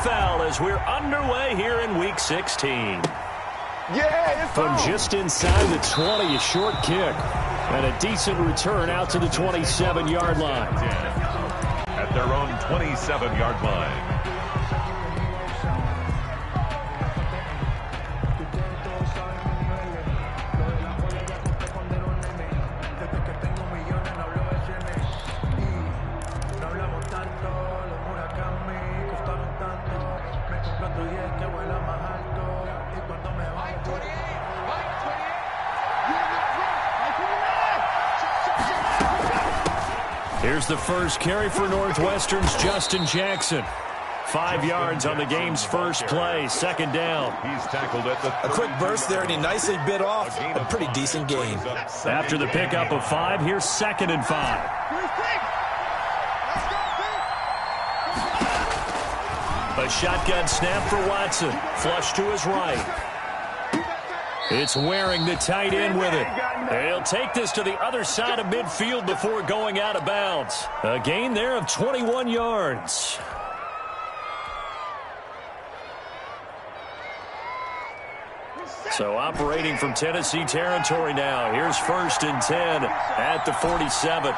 NFL as we're underway here in Week 16. From just inside the 20, a short kick. And a decent return out to the 27-yard line. At their own 27-yard line. Here's the first carry for Northwestern's Justin Jackson. 5 yards on the game's first play, second down. He's tackled at the a quick burst there, and he nicely bit off a pretty decent gain. After the pickup of 5, here's 2nd and 5. A shotgun snap for Watson. Flush to his right. It's Waring, the tight end, with it. He'll take this to the other side of midfield before going out of bounds. A gain there of 21 yards. So operating from Tennessee territory now. Here's 1st and 10 at the 47.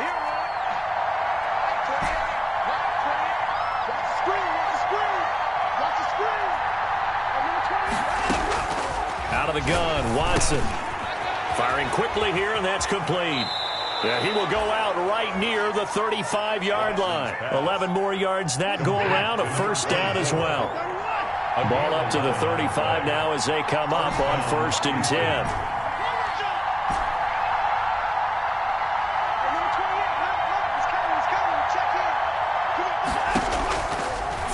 Out of the gun, Watson. Firing quickly here, and that's complete. Yeah, he will go out right near the 35-yard line. 11 more yards that go around, a first down as well. A ball up to the 35 now as they come up on 1st and 10.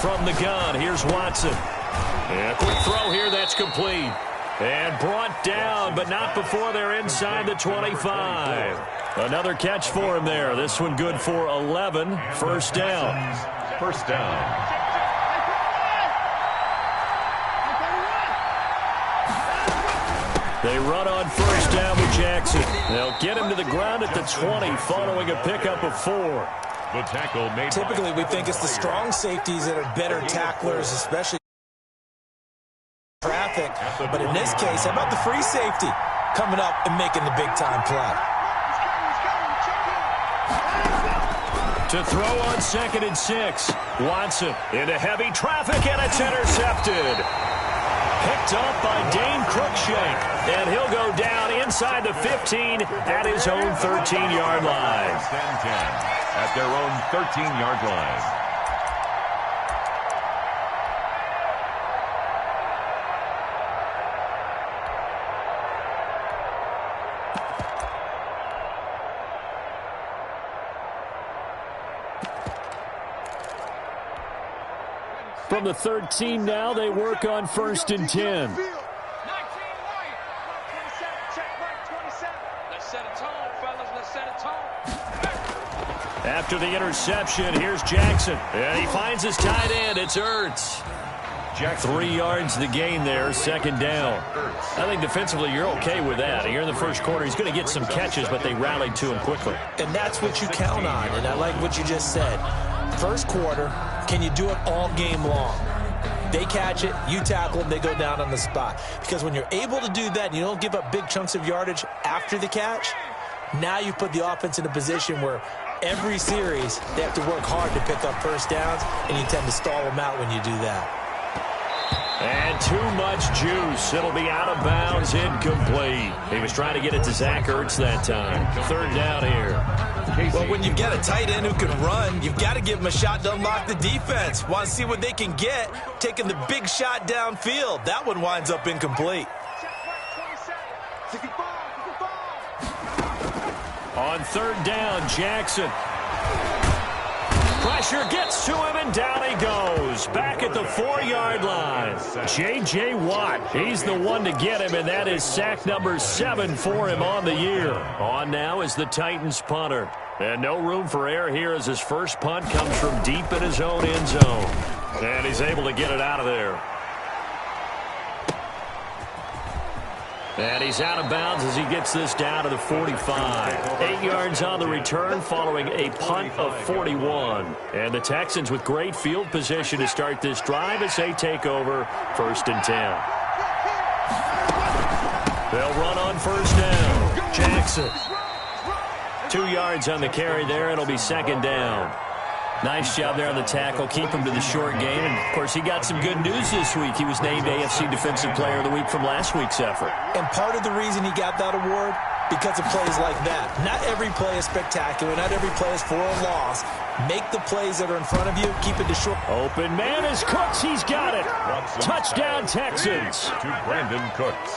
From the gun, here's Watson. And a quick throw here, that's complete. And brought down, but not before they're inside the 25. Another catch for him there. This one good for 11. First down. First down. They run on first down with Jackson. They'll get him to the ground at the 20 following a pickup of 4. The tackle made. Typically, we think it's the strong safeties that are better tacklers, especially traffic. But in this case, how about the free safety coming up and making the big-time play? To throw on 2nd and 6. Watson into heavy traffic, and it's intercepted. Picked up by Dane Cruikshank, and he'll go down inside the 15 at his own 13-yard line. At their own 13-yard line. From the 13 now, they work on 1st and 10. After the interception, here's Jackson. And he finds his tight end. It's Ertz. 3 yards the gain there, second down. I think defensively you're okay with that. Here in the first quarter, he's going to get some catches, but they rallied to him quickly. And that's what you count on, and I like what you just said. First quarter, can you do it all game long? They catch it, you tackle them, they go down on the spot. Because when you're able to do that and you don't give up big chunks of yardage after the catch, now you put the offense in a position where every series they have to work hard to pick up first downs, and you tend to stall them out when you do that. And too much juice. It'll be out of bounds, incomplete. He was trying to get it to Zach Ertz that time. Third down here. Well, when you've got a tight end who can run, you've got to give him a shot to unlock the defense. Want to see what they can get, taking the big shot downfield. That one winds up incomplete. On third down, Jackson. Pressure gets to him, and down he goes. Back at the 4-yard line. J.J. Watt, he's the one to get him, and that is sack number 7 for him on the year. On now is the Titans punter. And no room for error here as his first punt comes from deep in his own end zone. And he's able to get it out of there. And he's out of bounds as he gets this down to the 45. 8 yards on the return following a punt of 41. And the Texans with great field position to start this drive as they take over 1st and 10. They'll run on 1st down. Jackson. 2 yards on the carry there. It'll be 2nd down. Nice job there on the tackle. Keep him to the short game. And, of course, he got some good news this week. He was named AFC Defensive Player of the Week from last week's effort. And part of the reason he got that award, because of plays like that. Not every play is spectacular. Not every play is for a loss. Make the plays that are in front of you. Keep it to short. Open man is Cooks. He's got it. Touchdown, Texans. To Brandon Cooks.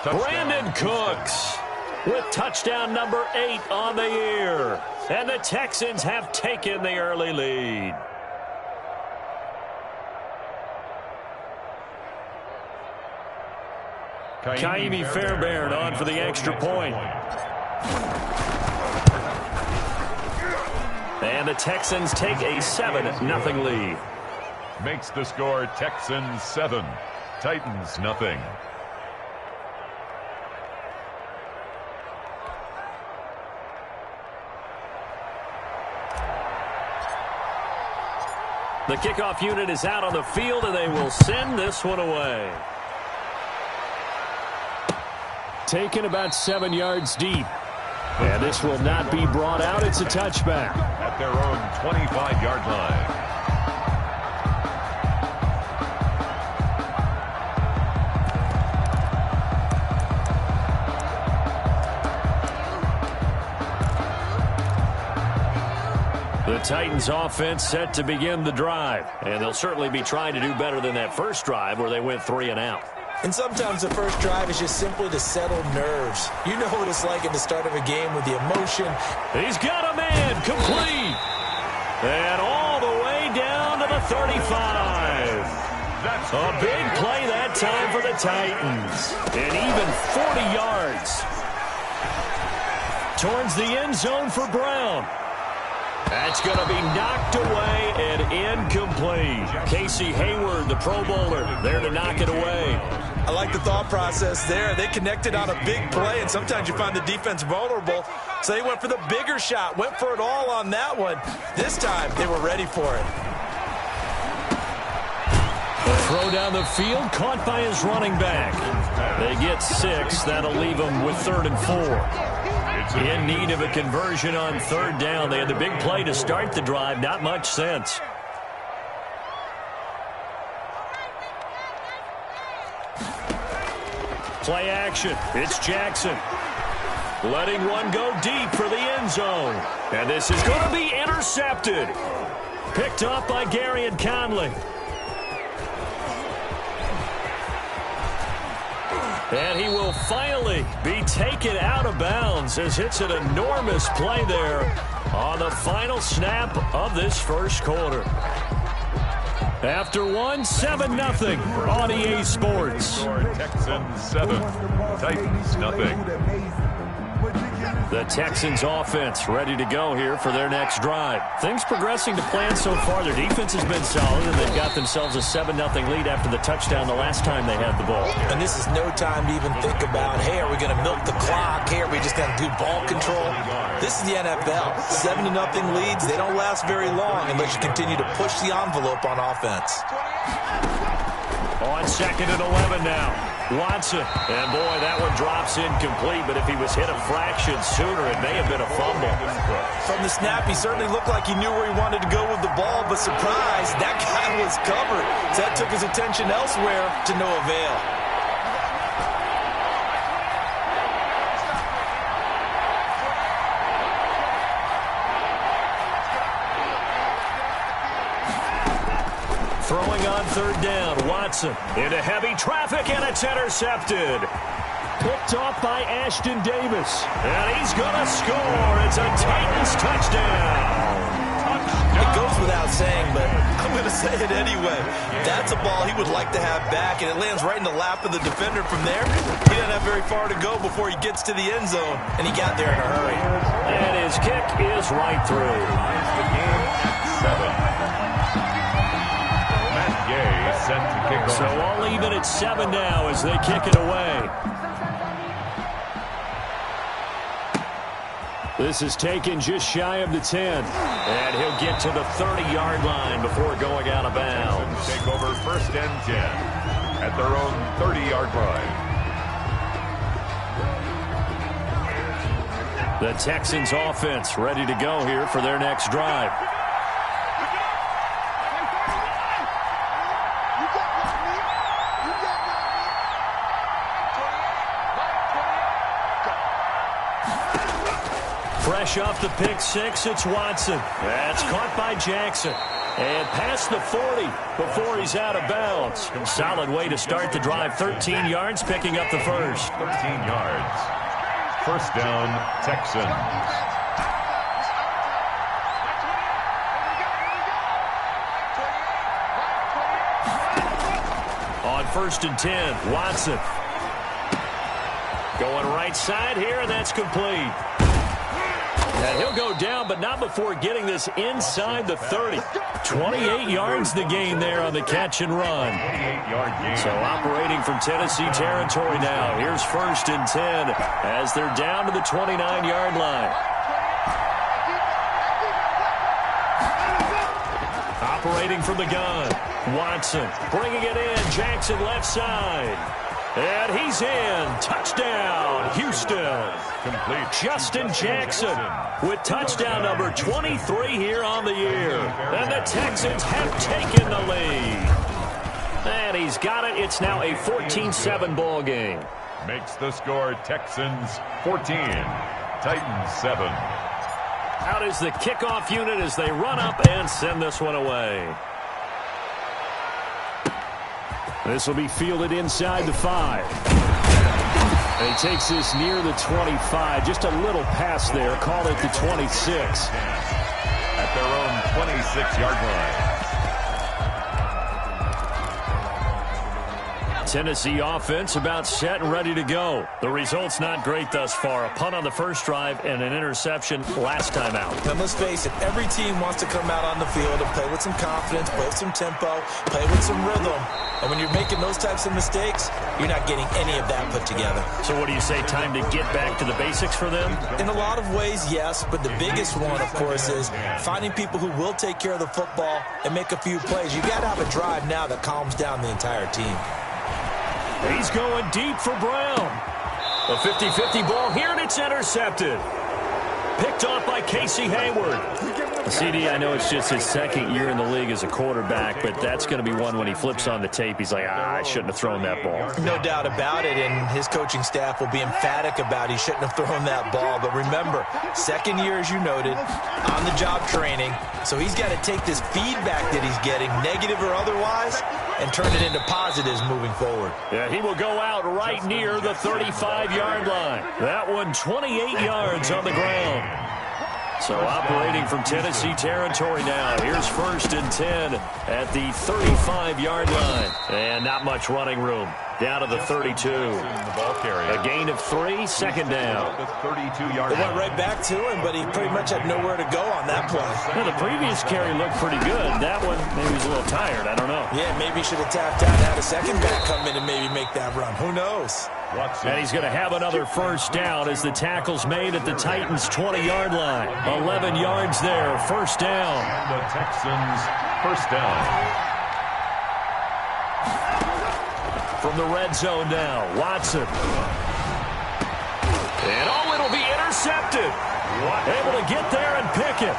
Brandon Cooks with touchdown number 8 on the year. And the Texans have taken the early lead. Kaimi Fairbairn on for the extra point. And the Texans take a 7-0 lead. Makes the score Texans 7, Titans nothing. The kickoff unit is out on the field, and they will send this one away. Taken about 7 yards deep. And this will not be brought out. It's a touchback. At their own 25-yard line. The Titans offense set to begin the drive. And they'll certainly be trying to do better than that first drive where they went 3 and out. And sometimes the first drive is just simply to settle nerves. You know what it's like at the start of a game with the emotion. He's got a man complete. And all the way down to the 35. A big play that time for the Titans. And even 40 yards. Towards the end zone for Brown. That's going to be knocked away and incomplete. Casey Hayward, the Pro Bowler, there to knock it away. I like the thought process there. They connected on a big play, and sometimes you find the defense vulnerable. So they went for the bigger shot, went for it all on that one. This time, they were ready for it. The throw down the field, caught by his running back. They get 6. That'll leave them with 3rd and 4. In need of a conversion on 3rd down. They had the big play to start the drive. Not much sense. Play action. It's Jackson. Letting one go deep for the end zone. And this is going to be intercepted. Picked up by Gary and Conley. And he will finally be taken out of bounds as it's an enormous play there on the final snap of this first quarter. After one, 7-0 on EA Sports. Texans 7, Titans nothing. The Texans offense ready to go here for their next drive. Things progressing to plan so far. Their defense has been solid, and they've got themselves a 7-0 lead after the touchdown the last time they had the ball. And this is no time to even think about, hey, are we going to milk the clock? Hey, are we just going to do ball control? This is the NFL. 7-0 leads, they don't last very long unless you continue to push the envelope on offense. On 2nd and 11 now. Watson. And, boy, that one drops incomplete, but if he was hit a fraction sooner, it may have been a fumble. From the snap, he certainly looked like he knew where he wanted to go with the ball, but surprise, that guy was covered. So that took his attention elsewhere to no avail. Throwing on 3rd down, Watson into heavy traffic, and it's intercepted. Picked off by Ashton Davis. And he's going to score. It's a Titans touchdown. It goes without saying, but I'm going to say it anyway. That's a ball he would like to have back, and it lands right in the lap of the defender from there. He doesn't have very far to go before he gets to the end zone, and he got there in a hurry. And his kick is right through. The game at 7. So all even at 7 now as they kick it away. This is taken just shy of the 10. And he'll get to the 30-yard line before going out of bounds. Take over 1st and 10 at their own 30-yard line. The Texans offense ready to go here for their next drive. Fresh off the pick six, it's Watson. That's caught by Jackson. And past the 40 before he's out of bounds. Solid way to start the drive. 13 yards, picking up the first. 13 yards. 1st down, Texans. On 1st and 10, Watson. Going right side here, and that's complete. And he'll go down, but not before getting this inside the 30. 28 yards the gain there on the catch and run. 28-yard gain. So operating from Tennessee territory now. Here's 1st and 10 as they're down to the 29-yard line. Operating from the gun. Watson bringing it in. Jackson left side. And he's in. Touchdown, Houston. Complete. Justin Jackson with touchdown number 23 here on the year. And the Texans have taken the lead. And he's got it. It's now a 14-7 ball game. Makes the score Texans 14, Titans 7. Out is the kickoff unit as they run up and send this one away. This will be fielded inside the 5. And he takes this near the 25. Just a little pass there. Call it the 26. At their own 26-yard line. Tennessee offense about set and ready to go. The result's not great thus far. A punt on the first drive and an interception last time out. And let's face it, every team wants to come out on the field and play with some confidence, play with some tempo, play with some rhythm. And when you're making those types of mistakes, you're not getting any of that put together. So what do you say, time to get back to the basics for them? In a lot of ways, yes, but the biggest one, of course, is finding people who will take care of the football and make a few plays. You got to have a drive now that calms down the entire team. He's going deep for Brown. A 50-50 ball here, and it's intercepted. Picked off by Casey Hayward. CD, I know it's just his second year in the league as a quarterback, but that's going to be one when he flips on the tape. He's like, I shouldn't have thrown that ball. No doubt about it, and his coaching staff will be emphatic about he shouldn't have thrown that ball. But remember, second year, as you noted, on-the-job training, so he's got to take this feedback that he's getting, negative or otherwise, and turn it into positives moving forward. Yeah, he will go out right near the 35-yard line. That one 28 yards on the ground. So operating from Tennessee territory now. Here's 1st and 10 at the 35-yard line. And not much running room. Down to the 32. A gain of 3, second down. They went right back to him, but he pretty much had nowhere to go on that play. Well, the previous carry looked pretty good. That one, maybe he was a little tired. I don't know. Yeah, maybe he should have tapped out and had a second back come in and maybe make that run. Who knows? And he's going to have another first down as the tackle's made at the Titans' 20-yard line. 11 yards there, first down. The Texans, first down. From the red zone now, Watson. And it'll be intercepted. Able to get there and pick it.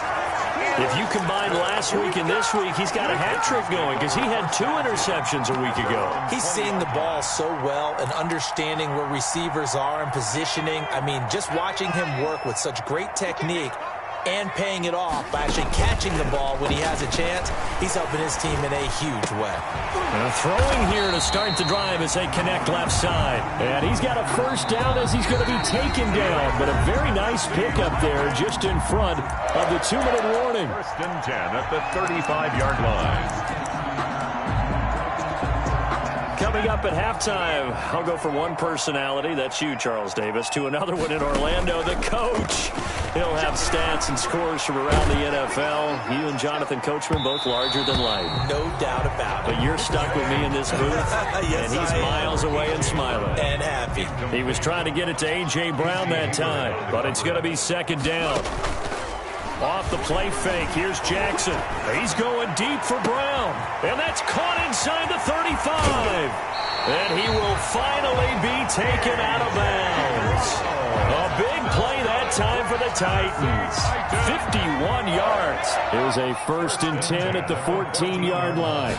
If you combine last week and this week, he's got a hat trick going because he had 2 interceptions a week ago. He's seeing the ball so well and understanding where receivers are and positioning. I mean, just watching him work with such great technique and paying it off by actually catching the ball when he has a chance, he's helping his team in a huge way. Throwing here to start the drive as they connect left side. And he's got a first down as he's going to be taken down. But a very nice pickup there just in front of the 2-minute warning. 1st and 10 at the 35-yard line. Coming up at halftime, I'll go from one personality, that's you, Charles Davis, to another one in Orlando, the coach. He'll have stats and scores from around the NFL. You and Jonathan Coachman both larger than life. No doubt about it. But you're stuck with me in this booth, yes, and he's miles away and smiling. And happy. He was trying to get it to A.J. Brown that time, but it's going to be second down. Off the play fake, here's Jackson. He's going deep for Brown, and that's caught inside the 35. And he will finally be taken out of bounds. A big play that time for the Titans. 51 yards. Here's a 1st and 10 at the 14-yard line.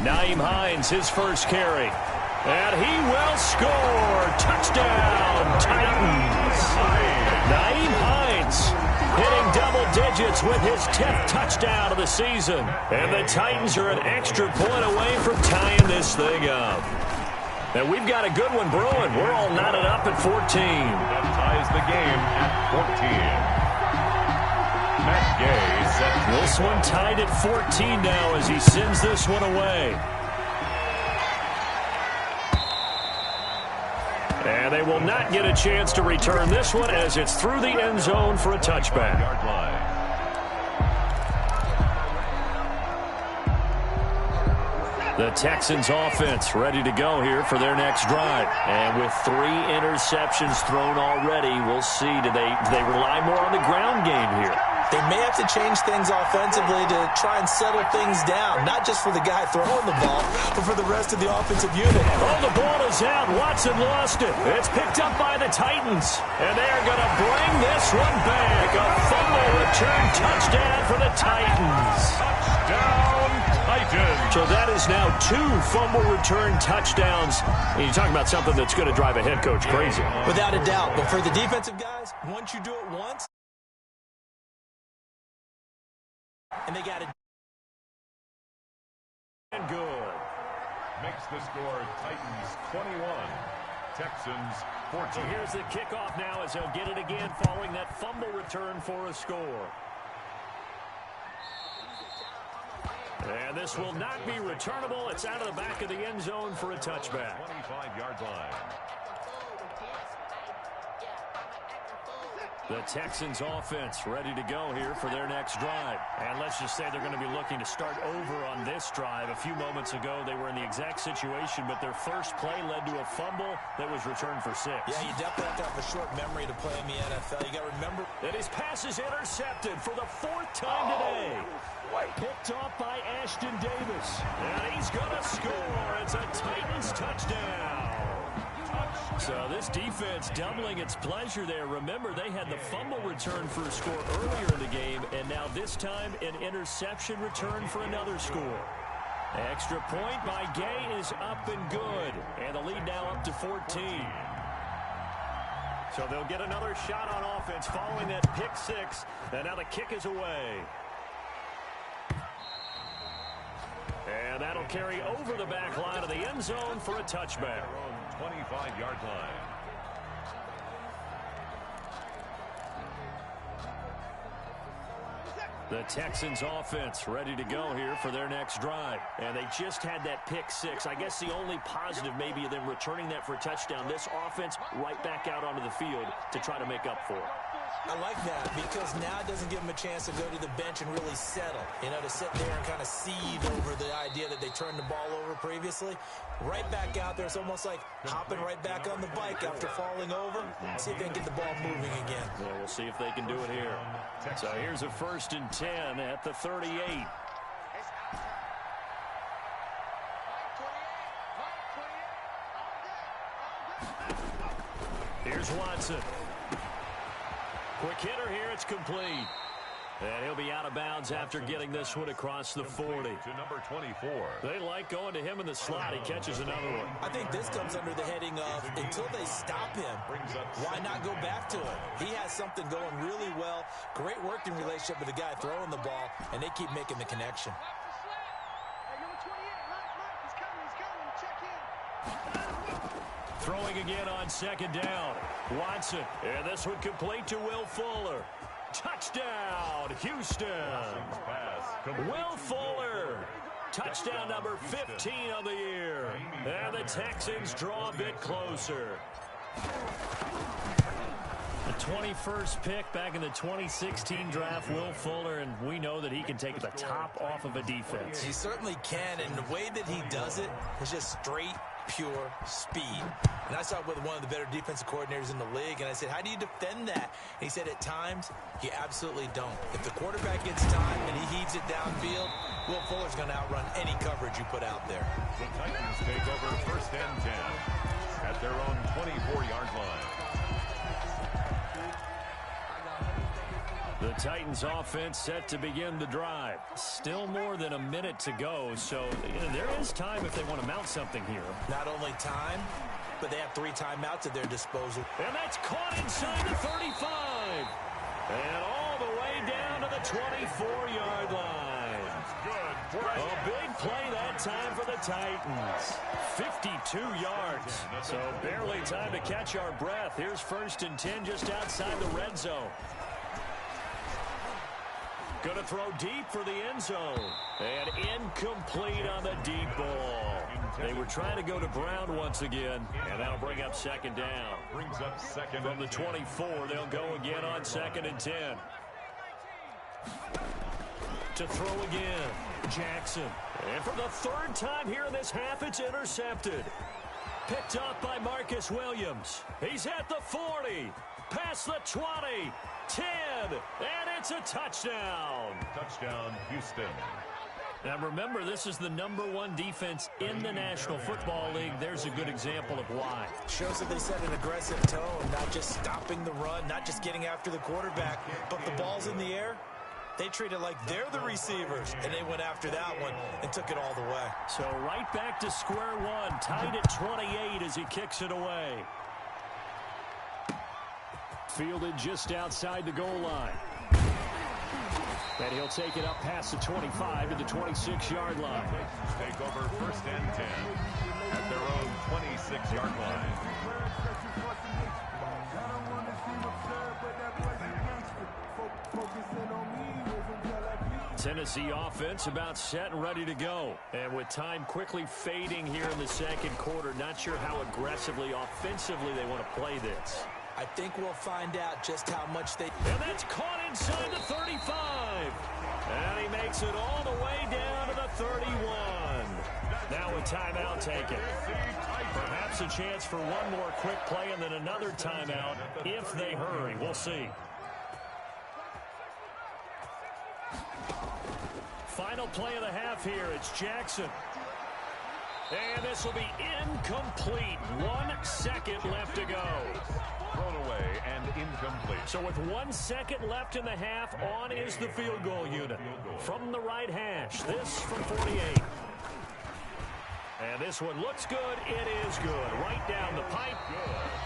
Nyheim Hines, his first carry. And he will score. Touchdown, Titans. Nyheim Hines hitting double digits with his 10th touchdown of the season. And the Titans are an extra point away from tying this thing up. And we've got a good one brewing. We're all knotted up at 14. That ties the game at 14. Matt Gay set. This one tied at 14 now as he sends this one away. And they will not get a chance to return this one as it's through the end zone for a touchback. The Texans offense ready to go here for their next drive. And with 3 interceptions thrown already, we'll see. Do they rely more on the ground game here? They may have to change things offensively to try and settle things down, not just for the guy throwing the ball, but for the rest of the offensive unit. Oh, the ball is out. Watson lost it. It's picked up by the Titans, and they are going to bring this one back. A fumble return touchdown for the Titans. Touchdown, Titans. So that is now 2 fumble return touchdowns. And you talk about something that's going to drive a head coach crazy. Without a doubt, but for the defensive guys, once you do it once, and they got it. And good. Makes the score Titans 21, Texans 14. So here's the kickoff now as they'll get it again following that fumble return for a score. And this will not be returnable. It's out of the back of the end zone for a touchback. 25-yard line. The Texans offense ready to go here for their next drive. And let's just say they're going to be looking to start over on this drive. A few moments ago, they were in the exact situation, but their first play led to a fumble that was returned for 6. Yeah, you definitely have to have a short memory to play in the NFL. You got to remember that his pass is intercepted for the 4th time today. Picked off by Ashton Davis. And he's going to score. It's a Titans touchdown. So this defense doubling its pleasure there. Remember, they had the fumble return for a score earlier in the game, and now this time an interception return for another score. Extra point by Gay is up and good, and the lead now up to 14. So they'll get another shot on offense following that pick 6, and now the kick is away. And that'll carry over the back line of the end zone for a touchback. 25-yard line. The Texans offense ready to go here for their next drive. And they just had that pick 6. I guess the only positive maybe of them returning that for a touchdown. This offense right back out onto the field to try to make up for it. I like that because now it doesn't give them a chance to go to the bench and really settle. You know, to sit there and kind of seethe over the idea that they turned the ball over previously. Right back out there. It's almost like hopping right back on the bike after falling over. See if they can get the ball moving again. Yeah, we'll see if they can do it here. So here's a 1st and 10 at the 38. Here's Watson. Quick hitter here, it's complete. And he'll be out of bounds after getting this one across the 40. To number 24. They like going to him in the slot. He catches another one. I think this comes under the heading of until they stop him, why not go back to him? He has something going really well. Great working relationship with the guy throwing the ball, and they keep making the connection. Throwing again on 2nd down. Watson. And this one complete to Will Fuller. Touchdown, Houston. Will Fuller Touchdown number 15 of the year. And the Texans draw a bit closer. The 21st pick back in the 2016 draft, Will Fuller, and we know that he can take the top off of a defense. He certainly can, and the way that he does it is just straight, pure speed. And I saw it with one of the better defensive coordinators in the league, and I said, how do you defend that? And he said, at times, you absolutely don't. If the quarterback gets time and he heaves it downfield, Will Fuller's going to outrun any coverage you put out there. The Titans take over 1st and 10 at their own 24-yard line. The Titans offense set to begin the drive. Still more than a minute to go, so there is time if they want to mount something here. Not only time, but they have 3 timeouts at their disposal. And that's caught inside the 35. And all the way down to the 24-yard line. A big play that time for the Titans. 52 yards. So barely time to catch our breath. Here's 1st and 10 just outside the red zone. Going to throw deep for the end zone. And incomplete on the deep ball. They were trying to go to Brown once again. And that'll bring up 2nd down. Brings up 2nd. From the 24, they'll go again on 2nd and 10. To throw again, Jackson. And for the 3rd time here in this half, it's intercepted. Picked up by Marcus Williams. He's at the 40. Past the 20. 10. And it's a touchdown. Touchdown, Houston. Now remember, this is the #1 defense in the National Football League. There's a good example of why. Shows that they set an aggressive tone, not just stopping the run, not just getting after the quarterback, but the ball's in the air. They treat it like they're the receivers, and they went after that one and took it all the way. So right back to square one, tied at 28 as he kicks it away. Fielded just outside the goal line. And he'll take it up past the 25 to the 26-yard line. Take over 1st and 10 at their own 26-yard line. Tennessee offense about set and ready to go. And with time quickly fading here in the 2nd quarter, not sure how aggressively, offensively they want to play this. I think we'll find out just how much they... And that's caught inside the 35. And he makes it all the way down to the 31. Now a timeout taken. Perhaps a chance for one more quick play and then another timeout if they hurry. We'll see. Final play of the half here. It's Jackson. And this will be incomplete. 1 second left to go. Thrown away and incomplete. So with 1 second left in the half, on is the field goal unit. From the right hash, this from 48. And this one looks good. It is good. Right down the pipe.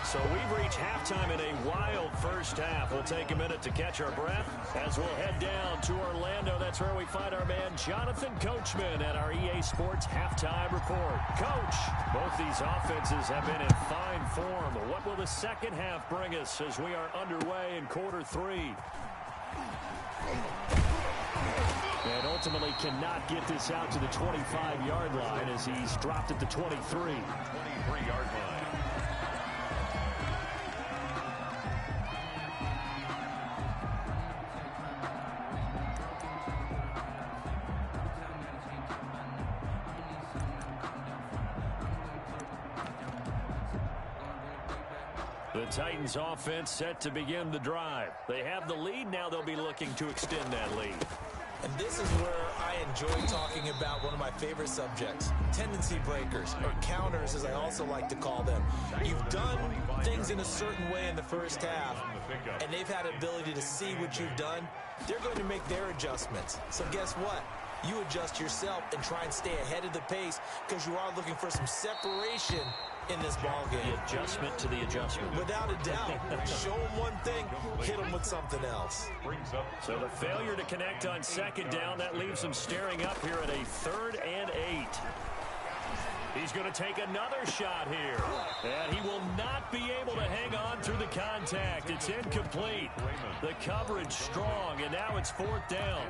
So we've reached halftime in a wild first half. We'll take a minute to catch our breath as we'll head down to Orlando. That's where we find our man Jonathan Coachman at our EA Sports Halftime Report. Coach, both these offenses have been in fine form. What will the second half bring us as we are underway in quarter 3? And ultimately cannot get this out to the 25-yard line as he's dropped at the 23. 23-yard line. The Titans offense set to begin the drive. They have the lead. Now they'll be looking to extend that lead. And this is where I enjoy talking about one of my favorite subjects, tendency breakers, or counters as I also like to call them. You've done things in a certain way in the first half, and they've had ability to see what you've done. They're going to make their adjustments. So guess what? You adjust yourself and try and stay ahead of the pace because you are looking for some separation in this ball game. The adjustment to the adjustment. Without a doubt. Show them one thing, hit them with something else. So the failure to connect on 2nd down, that leaves them staring up here at a 3rd and 8. He's going to take another shot here. And he will not be able to hang on through the contact. It's incomplete. The coverage strong, and now it's 4th down.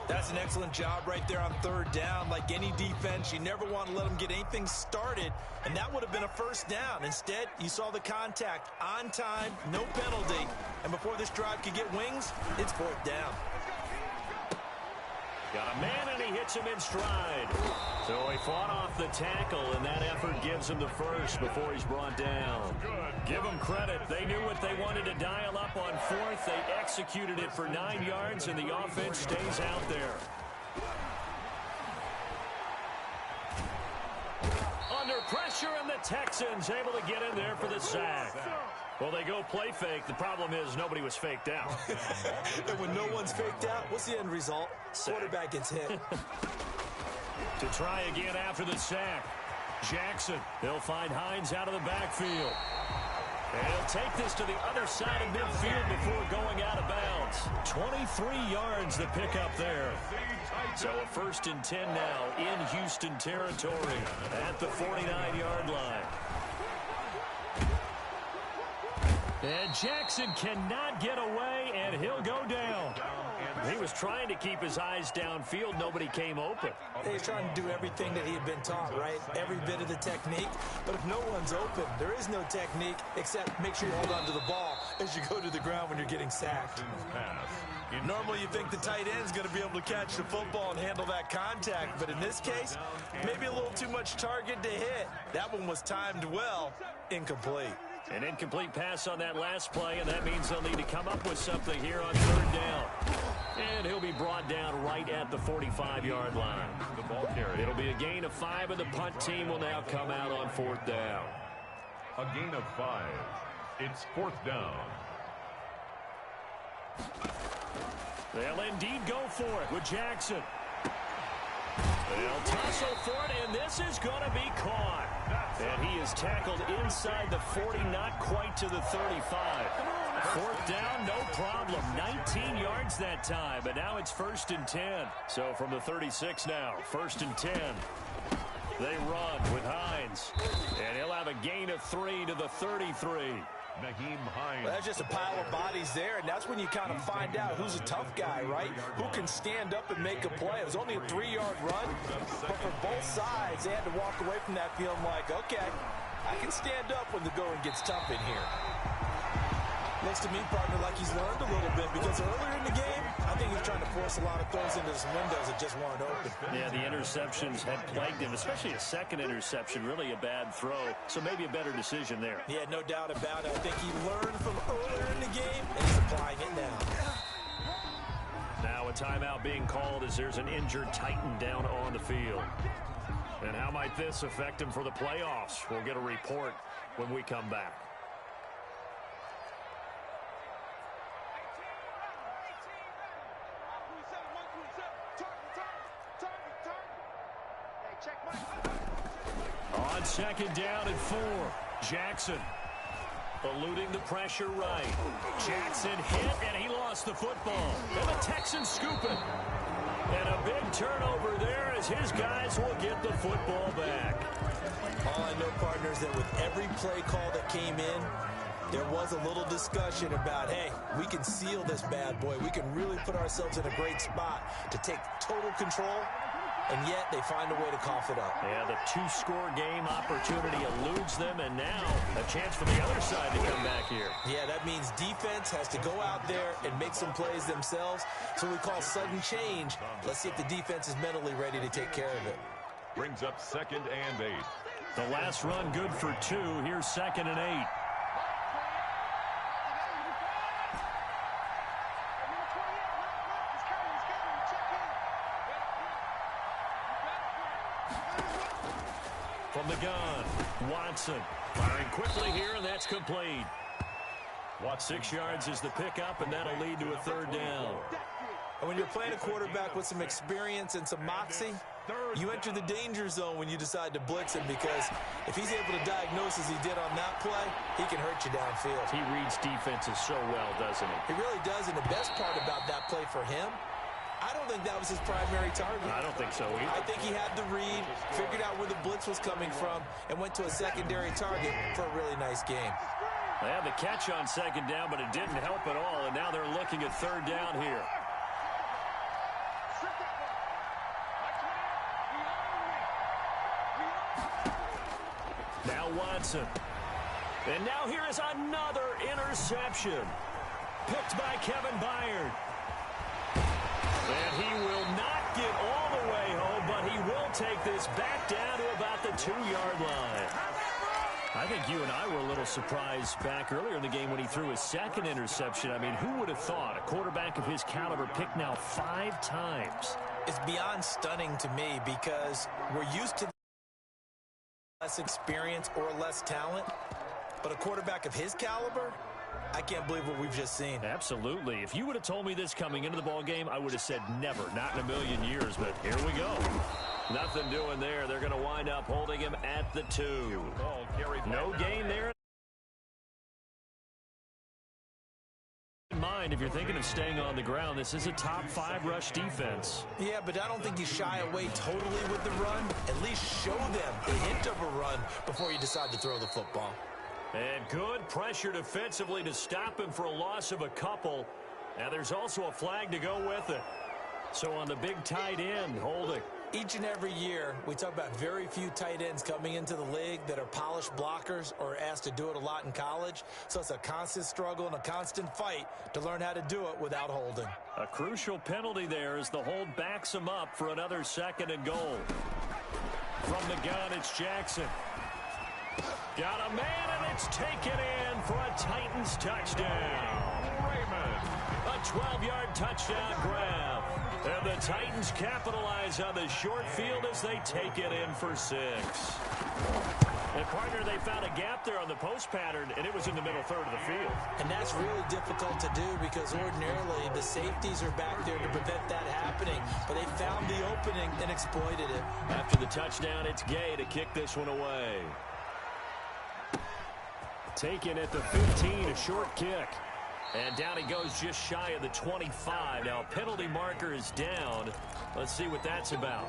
That's an excellent job right there on 3rd down. Like any defense, you never want to let them get anything started, and that would have been a 1st down. Instead, you saw the contact on time, no penalty, and before this drive could get wings, it's 4th down. Got a man, and he hits him in stride. So he fought off the tackle, and that effort gives him the first before he's brought down. Give them credit. They knew what they wanted to dial up on 4th. They executed it for 9 yards, and the offense stays out there. Under pressure, and the Texans able to get in there for the sack. Well, they go play fake. The problem is nobody was faked out. And when no one's faked out, what's the end result? Quarterback gets hit. To try again after the sack. Jackson, they'll find Hines out of the backfield. And he'll take this to the other side of midfield before going out of bounds. 23 yards the pickup there. So a 1st and 10 now in Houston territory at the 49-yard line. And Jackson cannot get away, and he'll go down. He was trying to keep his eyes downfield. Nobody came open. He's trying to do everything that he had been taught, right? Every bit of the technique. But if no one's open, there is no technique except make sure you hold on to the ball as you go to the ground when you're getting sacked. Normally you think the tight end's going to be able to catch the football and handle that contact. But in this case, maybe a little too much target to hit. That one was timed well. Incomplete. An incomplete pass on that last play, and that means they'll need to come up with something here on 3rd down. And he'll be brought down right at the 45-yard line. The ball carrier. It'll be a gain of 5, and the punt team will now come out on 4th down. A gain of 5. It's 4th down. They'll indeed go for it with Jackson. They'll tussle for it, and this is going to be caught. And he is tackled inside the 40, not quite to the 35. 4th down, no problem. 19 yards that time, but now it's 1st and 10. So from the 36 now, 1st and 10. They run with Hines. And he'll have a gain of 3 to the 33. Naheem Hines. Well, that's just a pile of bodies there, and that's when you kind of find out who's a tough guy, right? Who can stand up and make a play. It was only a 3-yard run, but for both sides, they had to walk away from that field like, okay, I can stand up when the going gets tough in here. Looks to me, partner, like he's learned a little bit because earlier in the game, I think he was trying to force a lot of throws into some windows that just weren't open. Yeah, the interceptions had plagued him, especially a second interception, really a bad throw. So maybe a better decision there. Yeah, no doubt about it. I think he learned from earlier in the game, and he's applying it now. Now a timeout being called as there's an injured Titan down on the field. And how might this affect him for the playoffs? We'll get a report when we come back. On 2nd down and 4, Jackson eluding the pressure right. Jackson hit, and he lost the football. And the Texans scoop it. And a big turnover there as his guys will get the football back. All I know, partners, that with every play call that came in, there was a little discussion about, hey, we can seal this bad boy. We can really put ourselves in a great spot to take total control. And yet they find a way to cough it up. Yeah, the 2-score game opportunity eludes them, and now a chance for the other side to come back here. Yeah, that means defense has to go out there and make some plays themselves. So we call sudden change. Let's see if the defense is mentally ready to take care of it. Brings up 2nd and 8. The last run good for 2. Here's 2nd and 8. From the gun, Watson firing quickly here, and that's complete. 6 yards is the pickup, and that'll lead to a 3rd down. And when you're playing a quarterback with some experience and some moxie, you enter the danger zone when you decide to blitz him, because if he's able to diagnose as he did on that play, he can hurt you downfield. He reads defenses so well, doesn't he? He really does, and the best part about that play for him, I don't think that was his primary target. I don't think so either. I think he had the read, figured out where the blitz was coming from and went to a secondary target for a really nice game. They had the catch on second down, but it didn't help at all, and now they're looking at third down here. Now Watson. And now here is another interception. Picked by Kevin Byard. And he will not get all the way home, but he will take this back down to about the 2-yard line. I think you and I were a little surprised back earlier in the game when he threw his second interception. I mean, who would have thought a quarterback of his caliber picked now 5 times? It's beyond stunning to me because we're used to less experience or less talent, but a quarterback of his caliber, I can't believe what we've just seen. Absolutely. If you would have told me this coming into the ball game, I would have said never, not in a million years, but here we go. Nothing doing there. They're going to wind up holding him at the 2. No gain there. In mind, if you're thinking of staying on the ground, this is a top 5 rush defense. Yeah, but I don't think you shy away totally with the run. At least show them the hint of a run before you decide to throw the football. And good pressure defensively to stop him for a loss of a couple. Now there's also a flag to go with it. So on the big tight end, holding. Each and every year, we talk about very few tight ends coming into the league that are polished blockers or asked to do it a lot in college. So it's a constant struggle and a constant fight to learn how to do it without holding. A crucial penalty there as the hold backs him up for another 2nd and goal. From the gun, it's Jackson. Got a man, and it's taken in for a Titans touchdown. Raymond. A 12-yard touchdown grab. And the Titans capitalize on the short field as they take it in for 6. And, partner, they found a gap there on the post pattern, and it was in the middle third of the field. And that's really difficult to do because ordinarily the safeties are back there to prevent that happening. But they found the opening and exploited it. After the touchdown, it's Gay to kick this one away. Taken at the 15, a short kick. And down he goes just shy of the 25. Now, penalty marker is down. Let's see what that's about.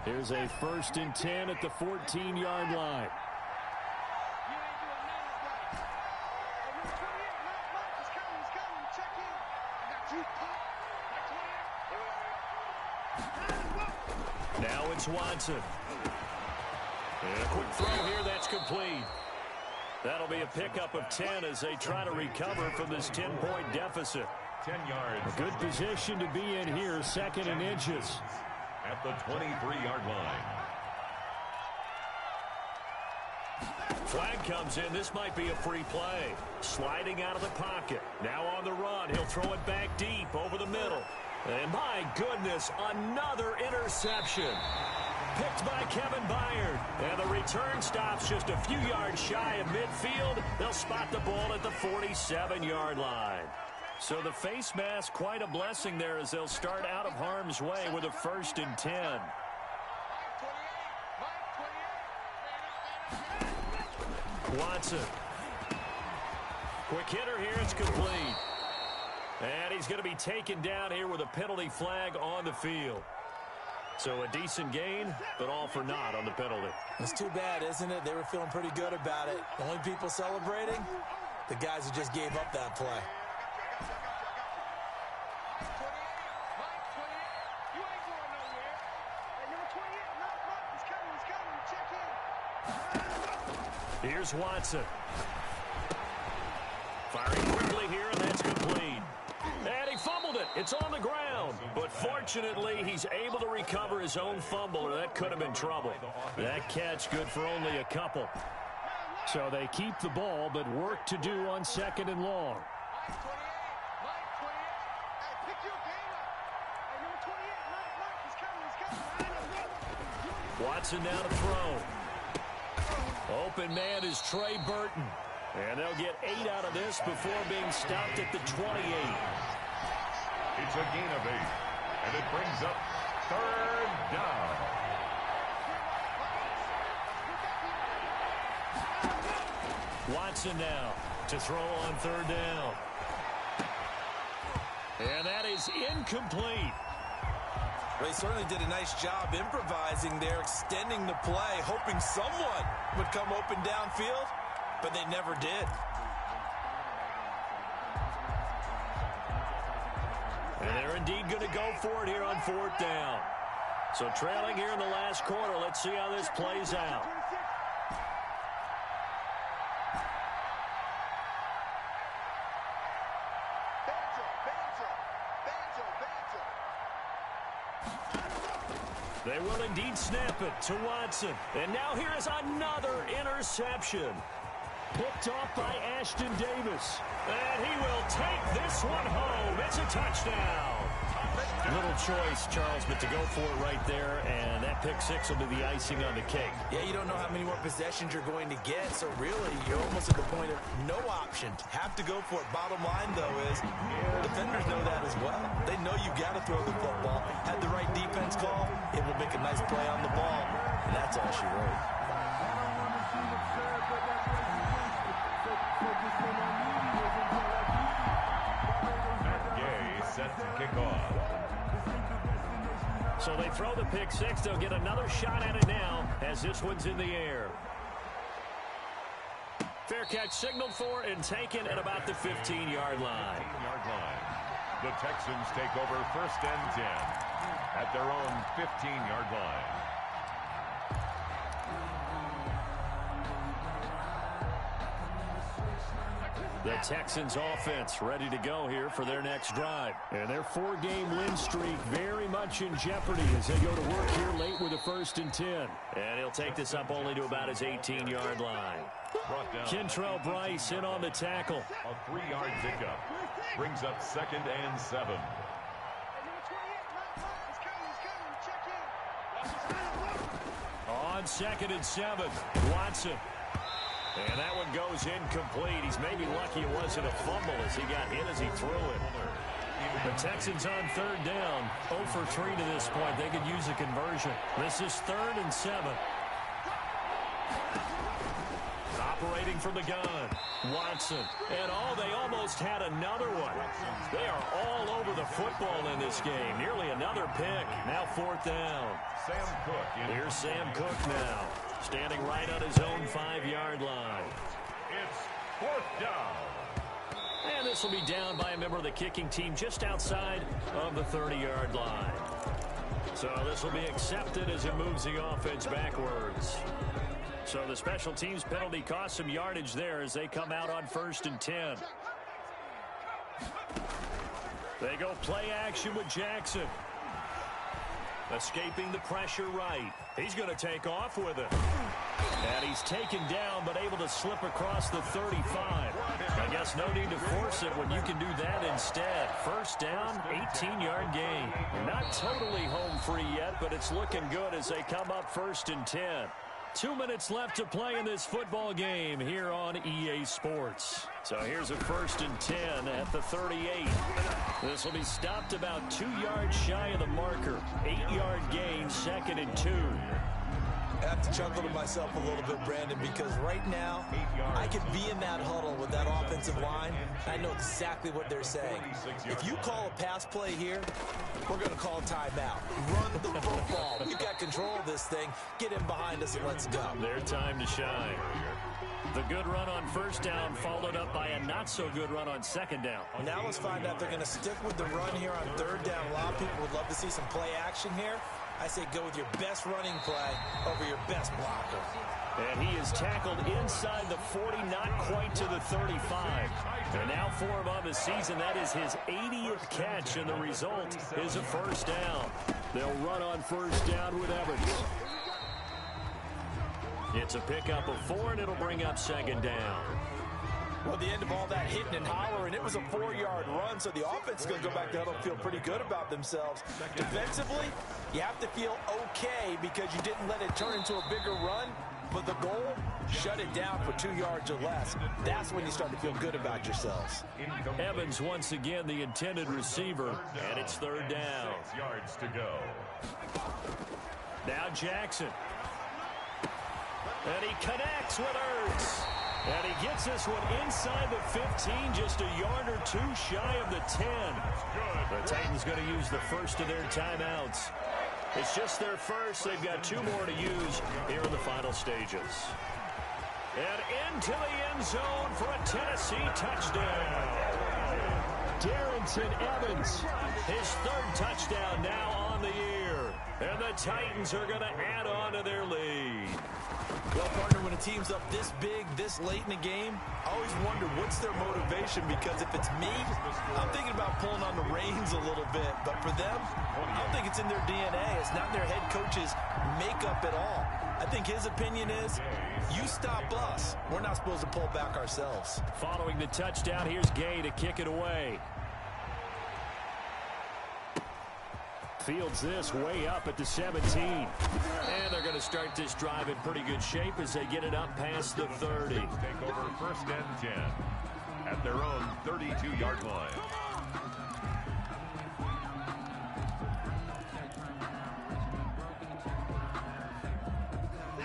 Here's a 1st and 10 at the 14-yard line. Now it's Watson. And a quick throw here, that's complete. That'll be a pickup of 10 as they try to recover from this 10-point deficit. 10 yards. A good position to be in here, 2nd and inches. At the 23-yard line. Flag comes in. This might be a free play. Sliding out of the pocket. Now on the run. He'll throw it back deep over the middle. And my goodness, another interception. Picked by Kevin Byard. And the return stops just a few yards shy of midfield. They'll spot the ball at the 47-yard line. So the face mask, quite a blessing there as they'll start out of harm's way with a 1st and 10. Watson. Quick hitter here, it's complete. And he's going to be taken down here with a penalty flag on the field. So a decent gain, but all for naught on the penalty. It's too bad, isn't it? They were feeling pretty good about it. The only people celebrating, the guys who just gave up that play. Here's Watson. Firing quickly here, and that's complete. And he fumbled it. It's on the ground. But fortunately, he's able to recover his own fumble, or that could have been trouble. That catch good for only a couple. So they keep the ball, but work to do on 2nd and long. Watson now to throw. Open man is Trey Burton. And they'll get 8 out of this before being stopped at the 28. It's a gain of 8. And it brings up 3rd down. Watson now to throw on 3rd down. And that is incomplete. They certainly did a nice job improvising there, extending the play, hoping someone would come open downfield, but they never did. And they're indeed going to go for it here on 4th down. So trailing here in the last quarter, let's see how this plays out. They will indeed snap it to Watson. And now here is another interception. Picked off by Ashton Davis. And he will take this one home. It's a touchdown. Little choice, Charles, but to go for it right there, and that pick six will be the icing on the cake. Yeah, you don't know how many more possessions you're going to get, so really you're almost at the point of no option. Have to go for it. Bottom line, though, is defenders know that as well. They know you got to throw the football. Had the right defense call, it will make a nice play on the ball, and that's all she wrote. Set to kick off. So they throw the pick six. They'll get another shot at it now as this one's in the air. Fair catch signaled for and taken at about the 15-yard line. 15-yard line. The Texans take over 1st and 10 at their own 15-yard line. The Texans offense ready to go here for their next drive. And their 4-game win streak very much in jeopardy as they go to work here late with a 1st and 10. And he'll take this up only to about his 18-yard line. Kentrell Bryce in on the tackle. A 3-yard pickup. Brings up 2nd and 7. On 2nd and 7, Watson. And that one goes incomplete. He's maybe lucky it wasn't a fumble as he got hit as he threw it. The Texans on 3rd down. 0 for 3 to this point. They could use a conversion. This is 3rd and 7. Operating from the gun. Watson. And they almost had another one. They are all over the football in this game. Nearly another pick. Now 4th down. Sam Cook. Here's Sam Cook now. Standing right on his own 5-yard line. It's 4th down. And this will be down by a member of the kicking team just outside of the 30-yard line. So this will be accepted as it moves the offense backwards. So the special teams penalty cost some yardage there as they come out on 1st and 10. They go play action with Jackson. Escaping the pressure right. He's going to take off with it. And he's taken down but able to slip across the 35. I guess no need to force it when you can do that instead. 1st down, 18-yard gain. Not totally home free yet, but it's looking good as they come up 1st and 10. 2 minutes left to play in this football game here on EA Sports. So here's a 1st and 10 at the 38. This will be stopped about 2 yards shy of the marker. 8-yard gain, 2nd and 2. I have to chuckle to myself a little bit, Brandon, because right now I could be in that huddle with that offensive line. I know exactly what they're saying. If you call a pass play here, we're going to call timeout. Run the football. We've got control of this thing. Get in behind us and let's go. Their time to shine. The good run on 1st down followed up by a not-so-good run on 2nd down. Now let's find out if they're going to stick with the run here on 3rd down. A lot of people would love to see some play action here. I say go with your best running play over your best blocker. And he is tackled inside the 40, not quite to the 35. And now for him on the season, that is his 80th catch, and the result is a 1st down. They'll run on 1st down with Evans. It's a pickup of 4, and it'll bring up 2nd down. Well, at the end of all that hitting and hollering, it was a 4-yard run, so the offense is going to go back to huddle and feel pretty good about themselves. Defensively, you have to feel okay because you didn't let it turn into a bigger run, but the goal, shut it down for 2 yards or less. That's when you start to feel good about yourselves. Evans once again the intended receiver, and it's 3rd down. 6 yards to go. Now Jackson. And he connects with Ertz. And he gets this one inside the 15, just a yard or two shy of the 10. The Titans going to use the first of their timeouts. It's just their first. They've got 2 more to use here in the final stages. And into the end zone for a Tennessee touchdown. Darrington Evans, his 3rd touchdown now on the year. And the Titans are going to add on to their lead. Well, partner, when a team's up this big, this late in the game, I always wonder what's their motivation, because if it's me, I'm thinking about pulling on the reins a little bit. But for them, I don't think it's in their DNA. It's not their head coach's makeup at all. I think his opinion is, you stop us. We're not supposed to pull back ourselves. Following the touchdown, here's Gay to kick it away. Fields this way up at the 17. And they're going to start this drive in pretty good shape as they get it up past the 30. Take over 1st and 10 at their own 32-yard line.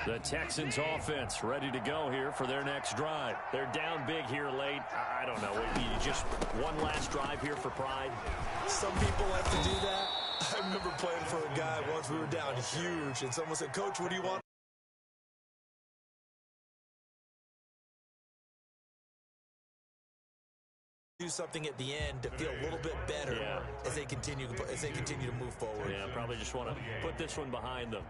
The Texans offense ready to go here for their next drive. They're down big here late. I don't know. Just one last drive here for pride. Some people like to do that. I remember playing for a guy once. We were down huge, and someone said, "Coach, what do you want?" Do something at the end to feel a little bit better as they continue to move forward. Yeah, probably just want to put this one behind them.